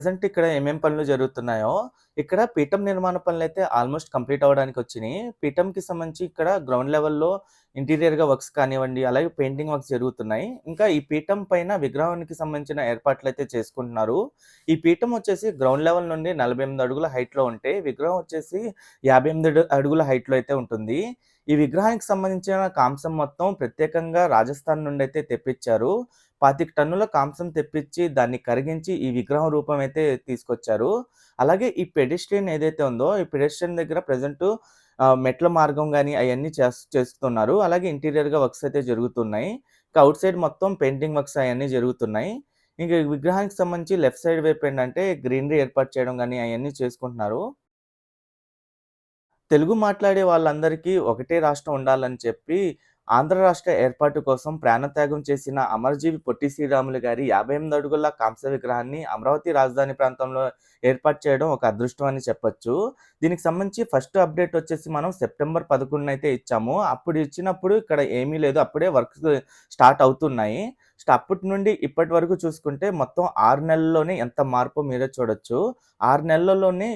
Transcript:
Present ఇక్కడ ఏమేం పనులు జరుగుతున్నాయో, ఇక్కడ పీఠం నిర్మాణ పనులైతే ఆల్మోస్ట్ కంప్లీట్ అవ్వడానికొచ్చినియి. పీఠంకి సంబంధించి ఇక్కడ గ్రౌండ్ లెవెల్‌లో ఇంటీరియర్‌గా వర్క్స్ కానివ్వండి, అలాగే పెయింటింగ్ వర్క్స్ జరుగుతున్నాయి. ఇంకా ఈ పీఠం పైన విగ్రహానికి సంబంధించిన ఏర్పాట్లయితే చేసుకుంటున్నారు. ఈ పీఠం వచ్చేసి గ్రౌండ్ లెవెల్ నుండి 48 అడుగుల హైట్‌లో ఉంటే, విగ్రహం వచ్చేసి 58 అడుగుల హైట్‌లో అయితే ఉంటుంది. ఈ విగ్రహానికి సంబంధించిన కాంసం మొత్తం ప్రత్యేకంగా రాజస్థాన్ నుండైతే తెప్పిచ్చారు. 25 టన్నుల కాంసం తెప్పిచ్చి, దాన్ని కరిగించి ఈ విగ్రహం రూపం అయితే తీసుకొచ్చారు. అలాగే ఈ పెడెస్ట్రియన్ ఏదైతే ఉందో, ఈ పెడెస్ట్రియన్ దగ్గర ప్రెజెంటు మెట్ల మార్గం గాని అయన్నీ చేస్తున్నారు. అలాగే ఇంటీరియర్‌గా వర్క్స్ అయితే జరుగుతున్నాయి. ఇంకా ఔట్ సైడ్ మొత్తం పెయింటింగ్ వర్క్స్ అయన్నీ జరుగుతున్నాయి. ఇంక ఈ విగ్రహానికి సంబంధించి లెఫ్ట్ సైడ్ వైపు ఏంటంటే గ్రీనరీ ఏర్పాటు చేయడం గాని అయన్నీ చేసుకుంటున్నారు. తెలుగు మాట్లాడే వాళ్ళందరికీ ఒకటే రాష్ట్రం ఉండాలని చెప్పి, ఆంధ్ర రాష్ట్ర ఏర్పాటు కోసం ప్రాణత్యాగం చేసిన అమరజీవి పొట్టి శ్రీరాములు గారి 58 అడుగుల కాంస్య విగ్రహాన్ని అమరావతి రాజధాని ప్రాంతంలో ఏర్పాటు చేయడం ఒక అదృష్టం అని చెప్పొచ్చు. దీనికి సంబంధించి ఫస్ట్ అప్డేట్ వచ్చేసి మనం సెప్టెంబర్ 11 అయితే ఇచ్చాము. అప్పుడు ఇచ్చినప్పుడు ఇక్కడ ఏమీ లేదు. అప్పుడే వర్క్స్ స్టార్ట్ అవుతున్నాయి. అప్పటి నుండి ఇప్పటి వరకు చూసుకుంటే మొత్తం 6 నెలల్లోనే ఎంత మార్పో మీరే చూడొచ్చు. 6 నెలల్లోనే